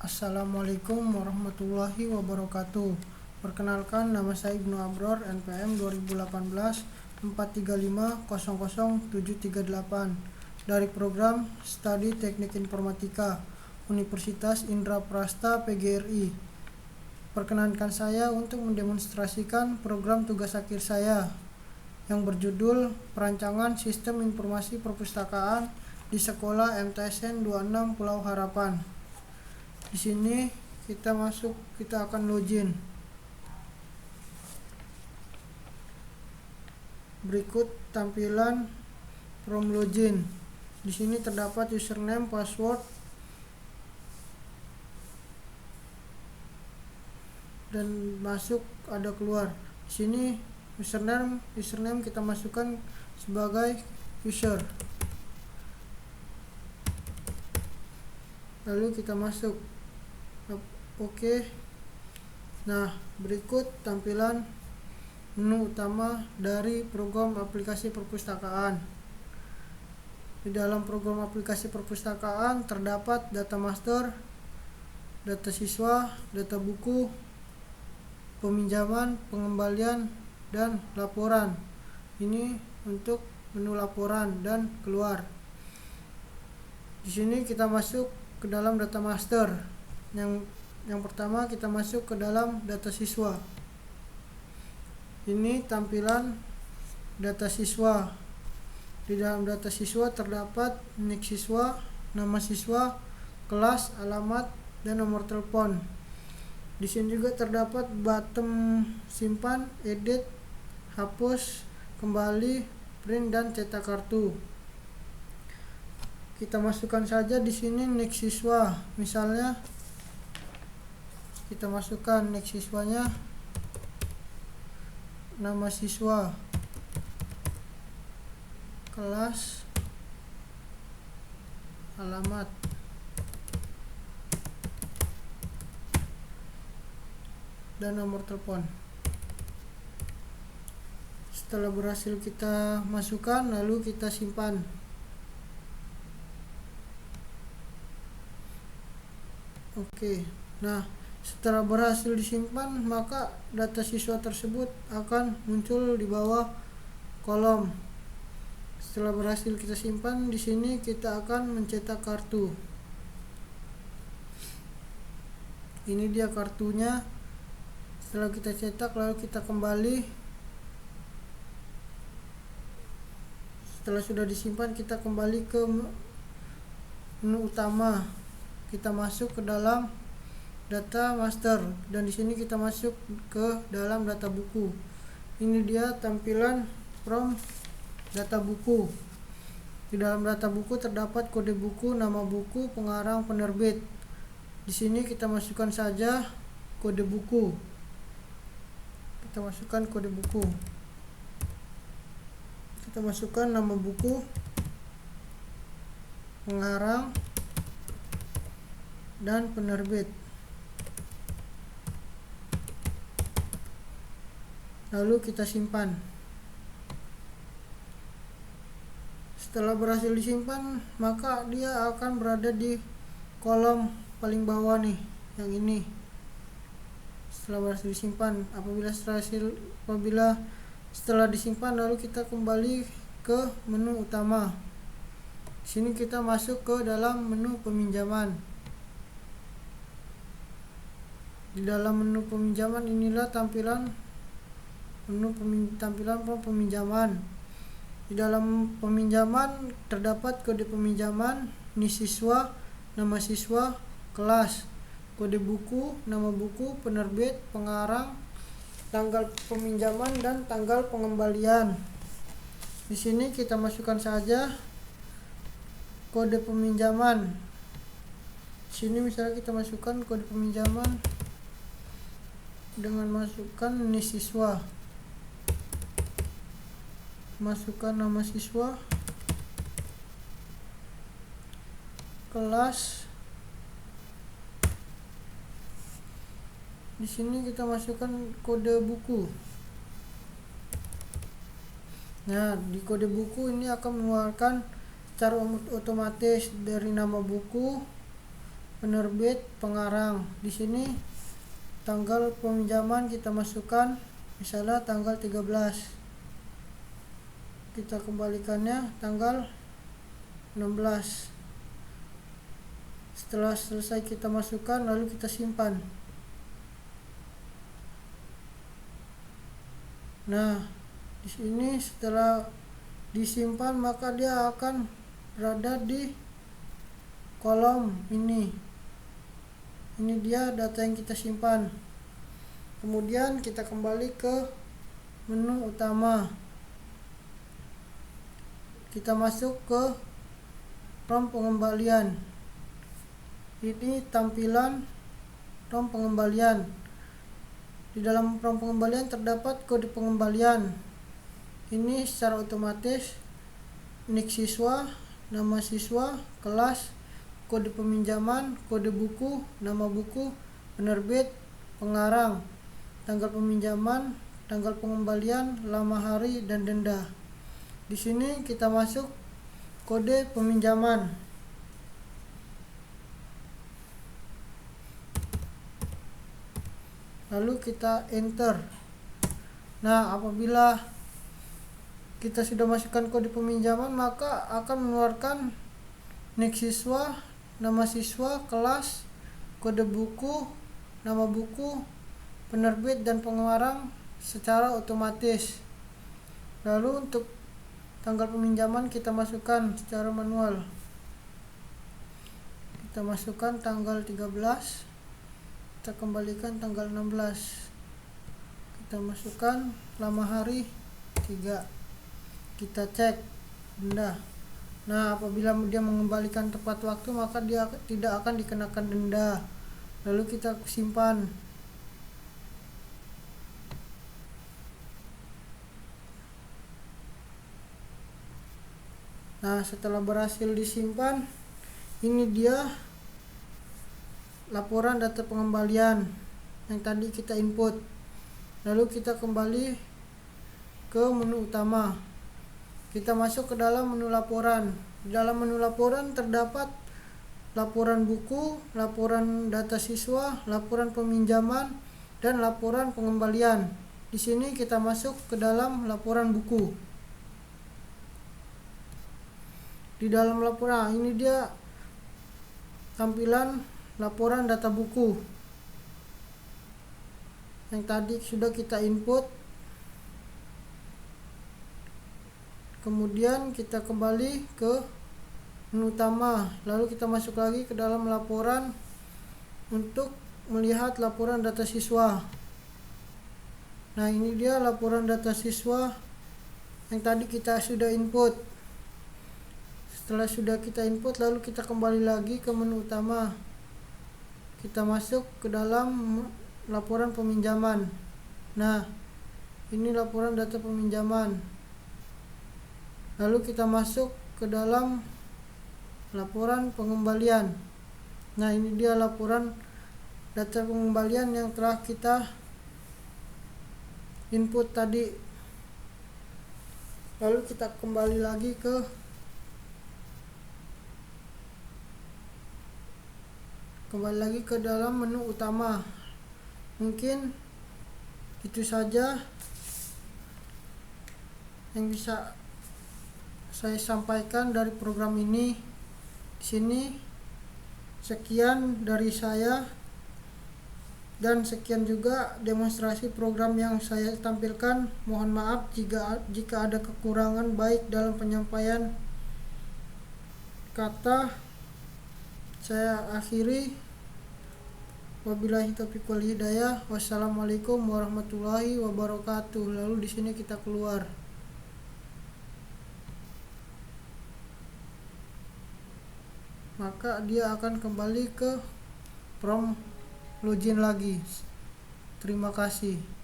Assalamualaikum warahmatullahi wabarakatuh. Perkenalkan, nama saya Ibnu Abror, NPM 2018 435000738 dari program Studi Teknik Informatika Universitas Indraprasta PGRI. Perkenankan saya untuk mendemonstrasikan program tugas akhir saya yang berjudul Perancangan Sistem Informasi Perpustakaan di Sekolah MTSN 26 Pulau Harapan. Di sini kita akan login. Berikut tampilan from login. Di sini terdapat username, password, dan masuk ada keluar. Di sini username kita masukkan sebagai user. Lalu kita masuk. Oke. Nah, berikut tampilan menu utama dari program aplikasi perpustakaan. Di dalam program aplikasi perpustakaan terdapat data master, data siswa, data buku, peminjaman, pengembalian, dan laporan. Ini untuk menu laporan dan keluar. Di sini kita masuk ke dalam data master. Yang pertama kita masuk ke dalam data siswa. Ini tampilan data siswa. Di dalam data siswa terdapat nik siswa, nama siswa, kelas, alamat, dan nomor telepon. Di sini juga terdapat button simpan, edit, hapus, kembali, print, dan cetak kartu. Kita masukkan saja di sini nik siswa. Misalnya kita masukkan nik siswanya, nama siswa, kelas, alamat, dan nomor telepon. Setelah berhasil kita masukkan, lalu kita simpan. Oke. Nah, setelah berhasil disimpan, maka data siswa tersebut akan muncul di bawah kolom. Setelah berhasil kita simpan, di sini kita akan mencetak kartu. Ini dia kartunya. Setelah kita cetak, lalu kita kembali. Setelah sudah disimpan, kita kembali ke menu utama. Kita masuk ke dalam data master, dan di sini kita masuk ke dalam data buku. Ini dia tampilan from data buku. Di dalam data buku terdapat kode buku, nama buku, pengarang, penerbit. Di sini kita masukkan saja kode buku. Kita masukkan kode buku. Kita masukkan nama buku, pengarang, dan penerbit. Lalu kita simpan. Setelah berhasil disimpan, maka dia akan berada di kolom paling bawah nih, yang ini. Setelah berhasil disimpan, apabila setelah disimpan, lalu kita kembali ke menu utama. Di sini kita masuk ke dalam menu peminjaman. Di dalam menu peminjaman inilah tampilan peminjaman. Di dalam peminjaman terdapat kode peminjaman, nik siswa, nama siswa, kelas, kode buku, nama buku, penerbit, pengarang, tanggal peminjaman, dan tanggal pengembalian. Di sini kita masukkan saja kode peminjaman. Di sini misalnya kita masukkan kode peminjaman dengan masukkan nik siswa. Masukkan nama siswa, kelas. Di sini kita masukkan kode buku. Nah, di kode buku ini akan mengeluarkan secara otomatis dari nama buku, penerbit, pengarang. Di sini tanggal peminjaman kita masukkan misalnya tanggal 13. Kita kembalikannya tanggal 16. Setelah selesai kita masukkan lalu kita simpan. Nah, di sini setelah disimpan maka dia akan berada di kolom ini. Ini dia data yang kita simpan. Kemudian kita kembali ke menu utama. Kita masuk ke prompt pengembalian. Ini tampilan prompt pengembalian. Di dalam prompt pengembalian terdapat kode pengembalian. Ini secara otomatis nik siswa, nama siswa, kelas, kode peminjaman, kode buku, nama buku, penerbit, pengarang, tanggal peminjaman, tanggal pengembalian, lama hari, dan denda. Di sini kita masuk kode peminjaman. Lalu kita enter. Nah, apabila kita sudah masukkan kode peminjaman maka akan mengeluarkan nik siswa, nama siswa, kelas, kode buku, nama buku, penerbit, dan pengarang secara otomatis. Lalu untuk tanggal peminjaman kita masukkan secara manual. Kita masukkan tanggal 13, kita kembalikan tanggal 16. Kita masukkan lama hari 3. Kita cek denda. Nah, apabila dia mengembalikan tepat waktu maka dia tidak akan dikenakan denda. Lalu kita simpan. Nah, setelah berhasil disimpan, ini dia laporan data pengembalian yang tadi kita input. Lalu kita kembali ke menu utama. Kita masuk ke dalam menu laporan. Di dalam menu laporan terdapat laporan buku, laporan data siswa, laporan peminjaman, dan laporan pengembalian. Di sini kita masuk ke dalam laporan buku. Di dalam laporan ini dia tampilan laporan data buku yang tadi sudah kita input. Kemudian kita kembali ke menu utama, lalu kita masuk lagi ke dalam laporan untuk melihat laporan data siswa. Nah, ini dia laporan data siswa yang tadi kita sudah input. Setelah sudah kita input lalu kita kembali lagi ke menu utama. Kita masuk ke dalam laporan peminjaman. Nah, ini laporan data peminjaman. Lalu kita masuk ke dalam laporan pengembalian. Nah, ini dia laporan data pengembalian yang telah kita input tadi. Lalu kita kembali lagi ke dalam menu utama. Mungkin itu saja yang bisa saya sampaikan dari program ini. Di sini sekian dari saya, dan sekian juga demonstrasi program yang saya tampilkan. Mohon maaf jika ada kekurangan baik dalam penyampaian kata. Saya akhiri. Wabillahi taufiq wal hidayah. Wassalamualaikum warahmatullahi wabarakatuh. Lalu di sini kita keluar. Maka dia akan kembali ke prompt login lagi. Terima kasih.